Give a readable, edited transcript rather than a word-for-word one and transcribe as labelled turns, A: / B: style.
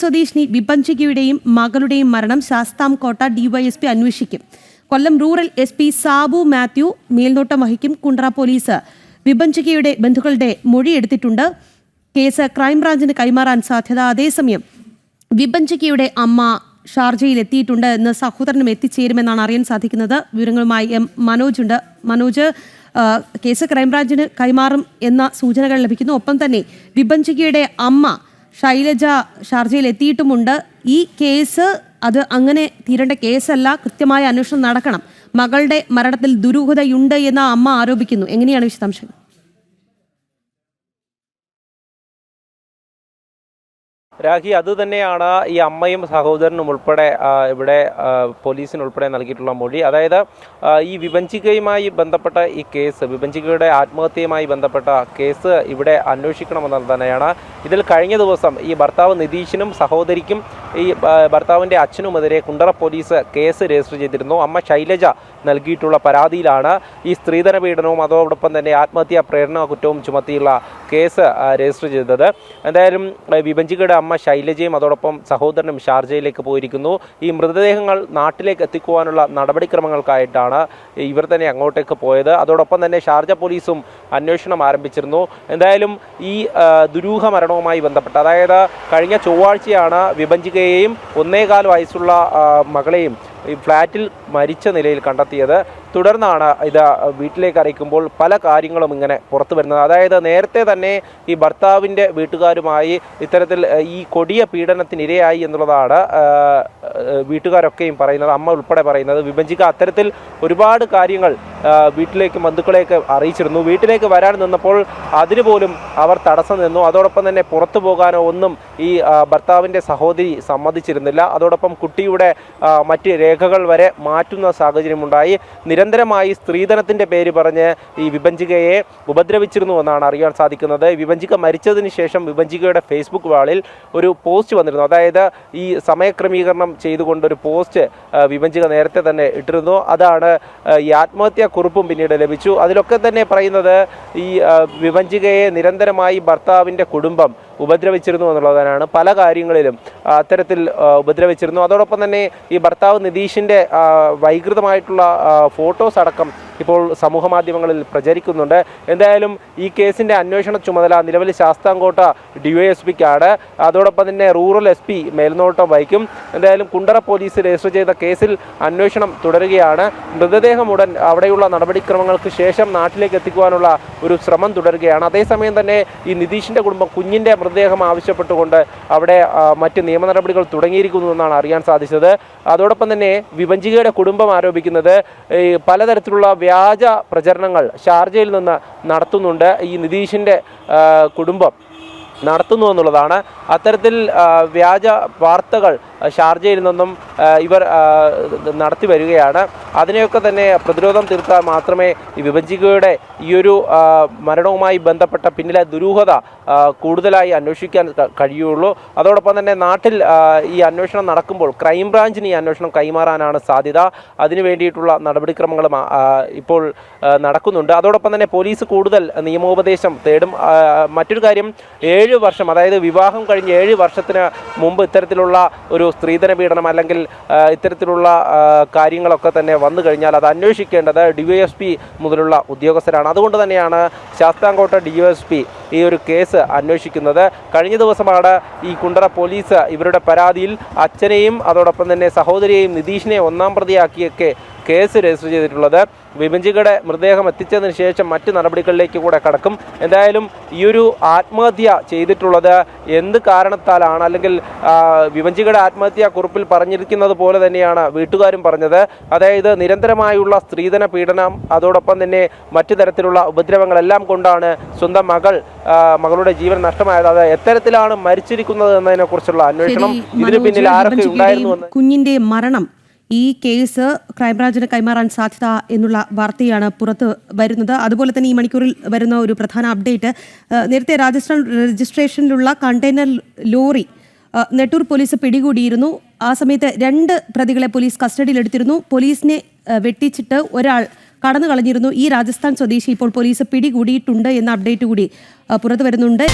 A: സ്വദേശിനി വിപഞ്ചികയുടെയും മകളുടെയും മരണം ശാസ്താംകോട്ട ഡിവൈഎസ്പി അന്വേഷിക്കും. കൊല്ലം റൂറൽ SP സാബു മാത്യു മേൽനോട്ടം വഹിക്കും. കുണ്ട്ര പോലീസ് വിപഞ്ചികയുടെ ബന്ധുക്കളുടെ മൊഴിയെടുത്തിട്ടുണ്ട്. കേസ് ക്രൈംബ്രാഞ്ചിന് കൈമാറാൻ സാധ്യത. അതേസമയം വിപഞ്ചികയുടെ അമ്മ ഷാർജയിൽ എത്തിയിട്ടുണ്ട് എന്ന് സഹോദരനും എത്തിച്ചേരുമെന്നാണ് അറിയാൻ സാധിക്കുന്നത്. വിവരങ്ങളുമായി മനോജ് ഉണ്ട്. മനോജ്, കേസ് ക്രൈംബ്രാഞ്ചിന് കൈമാറും എന്ന സൂചനകൾ ലഭിക്കുന്നു. ഒപ്പം തന്നെ വിപഞ്ചികയുടെ അമ്മ ശൈലജ ഷാർജയിൽ എത്തിയിട്ടുമുണ്ട്. ഈ കേസ് അത് അങ്ങനെ തീരേണ്ട കേസല്ല, കൃത്യമായ അന്വേഷണം നടക്കണം. മകളുടെ മരണത്തിൽ ദുരൂഹതയുണ്ട് എന്ന് അമ്മ ആരോപിക്കുന്നു. എങ്ങനെയാണ് വിശദാംശങ്ങൾ?
B: രാഖി, അതുതന്നെയാണ് ഈ അമ്മയും സഹോദരനും ഉൾപ്പെടെ ഇവിടെ പോലീസിനുൾപ്പെടെ നൽകിയിട്ടുള്ള മൊഴി. അതായത് ഈ വിഭജികയുമായി ബന്ധപ്പെട്ട ഈ കേസ്, വിഭജികയുടെ ആത്മഹത്യയുമായി ബന്ധപ്പെട്ട കേസ് ഇവിടെ അന്വേഷിക്കണമെന്നത് തന്നെയാണ്. ഇതിൽ കഴിഞ്ഞ ദിവസം ഈ ഭർത്താവ് നിതീഷിനും സഹോദരിക്കും ഈ ഭർത്താവിൻ്റെ അച്ഛനുമെതിരെ കുണ്ടറ പോലീസ് കേസ് രജിസ്റ്റർ ചെയ്തിരുന്നു. അമ്മ ശൈലജ നൽകിയിട്ടുള്ള പരാതിയിലാണ് ഈ സ്ത്രീധന പീഡനവും അതോടൊപ്പം തന്നെ ആത്മഹത്യാ പ്രേരണ കുറ്റവും ചുമത്തിയുള്ള കേസ് രജിസ്റ്റർ ചെയ്തത്. എന്തായാലും വിഭജികയുടെ അമ്മ ശൈലജയും അതോടൊപ്പം സഹോദരനും ഷാർജയിലേക്ക് പോയിരിക്കുന്നു. ഈ മൃതദേഹങ്ങൾ നാട്ടിലേക്ക് എത്തിക്കുവാനുള്ള നടപടിക്രമങ്ങൾക്കായിട്ടാണ് ഇവർ തന്നെ അങ്ങോട്ടേക്ക് പോയത്. അതോടൊപ്പം തന്നെ ഷാർജ പോലീസും അന്വേഷണം ആരംഭിച്ചിരുന്നു. എന്തായാലും ഈ ദുരൂഹ മരണവുമായി ബന്ധപ്പെട്ട്, അതായത് കഴിഞ്ഞ ചൊവ്വാഴ്ചയാണ് വിഭജികയെയും 1.25 വയസ്സുള്ള മകളെയും ഈ ഫ്ലാറ്റിൽ മരിച്ച നിലയിൽ കണ്ടെത്തിയത്. തുടർന്നാണ് ഇത് വീട്ടിലേക്ക് അറിയിക്കുമ്പോൾ പല കാര്യങ്ങളും ഇങ്ങനെ പുറത്തു വരുന്നത്. അതായത് നേരത്തെ തന്നെ ഈ ഭർത്താവിൻ്റെ വീട്ടുകാരുമായി ഇത്തരത്തിൽ ഈ കൊടിയ പീഡനത്തിനിരയായി എന്നുള്ളതാണ് വീട്ടുകാരൊക്കെയും പറയുന്നത്, അമ്മ ഉൾപ്പെടെ പറയുന്നത്. വിഭജിക അത്തരത്തിൽ ഒരുപാട് കാര്യങ്ങൾ വീട്ടിലേക്ക് ബന്ധുക്കളെയൊക്കെ അറിയിച്ചിരുന്നു. വീട്ടിലേക്ക് വരാൻ നിന്നപ്പോൾ അതിനുപോലും അവർ തടസ്സം നിന്നു. അതോടൊപ്പം തന്നെ പുറത്തു പോകാനോ ഒന്നും ഈ ഭർത്താവിൻ്റെ സഹോദരി സമ്മതിച്ചിരുന്നില്ല. അതോടൊപ്പം കുട്ടിയുടെ മറ്റ് രേഖകൾ വരെ മാറ്റുന്ന സാഹചര്യമുണ്ടായി. നിരന്തരമായി സ്ത്രീധനത്തിൻ്റെ പേര് പറഞ്ഞ് ഈ വിഭജികയെ ഉപദ്രവിച്ചിരുന്നു എന്നാണ് അറിയാൻ സാധിക്കുന്നത്. വിഭജിക മരിച്ചതിന് ശേഷം വിഭജികയുടെ ഫേസ്ബുക്ക് വാളിൽ ഒരു പോസ്റ്റ് വന്നിരുന്നു. അതായത് ഈ സമയക്രമീകരണം ചെയ്തുകൊണ്ടൊരു പോസ്റ്റ് വിഭജിക നേരത്തെ തന്നെ ഇട്ടിരുന്നു. അതാണ് ഈ ആത്മഹത്യാ കുറിപ്പും പിന്നീട് ലഭിച്ചു. അതിലൊക്കെ തന്നെ പറയുന്നത് ഈ വിഭജികയെ നിരന്തരമായി ഭർത്താവിൻ്റെ കുടുംബം ഉപദ്രവിച്ചിരുന്നു എന്നുള്ളതാണ്. പല കാര്യങ്ങളിലും അത്തരത്തിൽ ഉപദ്രവിച്ചിരുന്നു. അതോടൊപ്പം തന്നെ ഈ ഭർത്താവ് നിതീഷിൻ്റെ വൈകൃതമായിട്ടുള്ള ഫോട്ടോസ് അടക്കം ഇപ്പോൾ സമൂഹ മാധ്യമങ്ങളിൽ പ്രചരിക്കുന്നുണ്ട്. എന്തായാലും ഈ കേസിൻ്റെ അന്വേഷണ ചുമതല നിലവിൽ ശാസ്താംകോട്ട ഡിവൈഎസ്പിക്കാണ്. അതോടൊപ്പം തന്നെ റൂറൽ SP മേൽനോട്ടം വഹിക്കും. എന്തായാലും കുണ്ടറ പോലീസ് രജിസ്റ്റർ ചെയ്ത കേസിൽ അന്വേഷണം തുടരുകയാണ്. മൃതദേഹം ഉടൻ അവിടെയുള്ള നടപടിക്രമങ്ങൾക്ക് ശേഷം നാട്ടിലേക്ക് എത്തിക്കുവാനുള്ള ഒരു ശ്രമം തുടരുകയാണ്. അതേസമയം തന്നെ ഈ നിതീഷിൻ്റെ കുടുംബം കുഞ്ഞിൻ്റെ മൃതദേഹം ആവശ്യപ്പെട്ടുകൊണ്ട് അവിടെ മറ്റ് നിയമ നടപടികൾ തുടങ്ങിയിരിക്കുന്നു എന്നാണ് അറിയാൻ സാധിച്ചത്. അതോടൊപ്പം തന്നെ വിഭജികയുടെ കുടുംബം ആരോപിക്കുന്നത് ഈ പലതരത്തിലുള്ള വ്യാജ പ്രചരണങ്ങൾ ഷാർജയിൽ നിന്ന് നടത്തുന്നുണ്ട്, ഈ നിതീഷിൻ്റെ കുടുംബം നടത്തുന്നു എന്നുള്ളതാണ്. അത്തരത്തിൽ വ്യാജ വാർത്തകൾ ഷാർജയിൽ നിന്നും ഇവർ നടത്തി വരികയാണ്. അതിനെയൊക്കെ തന്നെ പ്രതിരോധം തീർക്കാൻ മാത്രമേ ഈ വിഭജികയുടെ ഈയൊരു മരണവുമായി ബന്ധപ്പെട്ട പിന്നിലെ ദുരൂഹത കൂടുതലായി അന്വേഷിക്കാൻ കഴിയുള്ളൂ. അതോടൊപ്പം തന്നെ നാട്ടിൽ ഈ അന്വേഷണം നടക്കുമ്പോൾ ക്രൈംബ്രാഞ്ചിന് ഈ അന്വേഷണം കൈമാറാനാണ് സാധ്യത. അതിനു വേണ്ടിയിട്ടുള്ള നടപടിക്രമങ്ങളും ഇപ്പോൾ നടക്കുന്നുണ്ട്. അതോടൊപ്പം തന്നെ പോലീസ് കൂടുതൽ നിയമോപദേശം തേടും. മറ്റൊരു കാര്യം, 7 വർഷം, അതായത് വിവാഹം കഴിഞ്ഞ് 7 വർഷത്തിന് മുമ്പ് ഇത്തരത്തിലുള്ള ഒരു സ്ത്രീധന പീഡനം അല്ലെങ്കിൽ ഇത്തരത്തിലുള്ള കാര്യങ്ങളൊക്കെ തന്നെ വന്നു കഴിഞ്ഞാൽ അത് അന്വേഷിക്കേണ്ടത് DYSP മുതലുള്ള ഉദ്യോഗസ്ഥരാണ്. അതുകൊണ്ട് തന്നെയാണ് ശാസ്താംകോട്ട DYSP ഈ ഒരു കേസ് അന്വേഷിക്കുന്നത്. കഴിഞ്ഞ ദിവസമാണ് ഈ കുണ്ടറ പോലീസ് ഇവരുടെ പരാതിയിൽ അച്ഛനെയും അതോടൊപ്പം തന്നെ സഹോദരിയെയും നിതീഷിനെ 1-ാം പ്രതിയാക്കിയൊക്കെ കേസ് രജിസ്റ്റർ ചെയ്തിട്ടുള്ളത്. വിഭജികയുടെ മൃതദേഹം എത്തിച്ചതിന് ശേഷം മറ്റ് നടപടികളിലേക്ക് കൂടെ കടക്കും. എന്തായാലും ഈ ഒരു ആത്മഹത്യ ചെയ്തിട്ടുള്ളത് എന്ത് കാരണത്താലാണ്, അല്ലെങ്കിൽ വിഭജികയുടെ ആത്മഹത്യാ കുറിപ്പിൽ പറഞ്ഞിരിക്കുന്നത് പോലെ തന്നെയാണ് വീട്ടുകാരും പറഞ്ഞത്. അതായത് നിരന്തരമായുള്ള സ്ത്രീധന പീഡനം, അതോടൊപ്പം തന്നെ മറ്റു തരത്തിലുള്ള ഉപദ്രവങ്ങളെല്ലാം കൊണ്ടാണ് സ്വന്തം മകളുടെ ജീവൻ നഷ്ടമായത്. അത് എത്തരത്തിലാണ് മരിച്ചിരിക്കുന്നത് എന്നതിനെക്കുറിച്ചുള്ള അന്വേഷണം, ഇതിന് പിന്നിൽ ആരൊക്കെ ഉണ്ടായിരുന്നു എന്ന്.
A: കുഞ്ഞിന്റെ മരണം ഈ കേസ് ക്രൈംബ്രാഞ്ചിന് കൈമാറാൻ സാധ്യത എന്നുള്ള വാർത്തയാണ് പുറത്ത് വരുന്നത്. അതുപോലെ തന്നെ ഈ മണിക്കൂറിൽ വരുന്ന ഒരു പ്രധാന അപ്ഡേറ്റ്, നേരത്തെ രാജസ്ഥാൻ രജിസ്ട്രേഷനിലുള്ള കണ്ടെയ്നർ ലോറി നെട്ടൂർ പോലീസ് പിടികൂടിയിരുന്നു. ആ സമയത്ത് 2 പ്രതികളെ പോലീസ് കസ്റ്റഡിയിലെടുത്തിരുന്നു. പോലീസിനെ വെട്ടിച്ചിട്ട് ഒരാൾ കടന്നു കളഞ്ഞിരുന്നു. ഈ രാജസ്ഥാൻ സ്വദേശി ഇപ്പോൾ പോലീസ് പിടികൂടിയിട്ടുണ്ട് എന്ന അപ്ഡേറ്റ് കൂടി പുറത്തു വരുന്നുണ്ട്.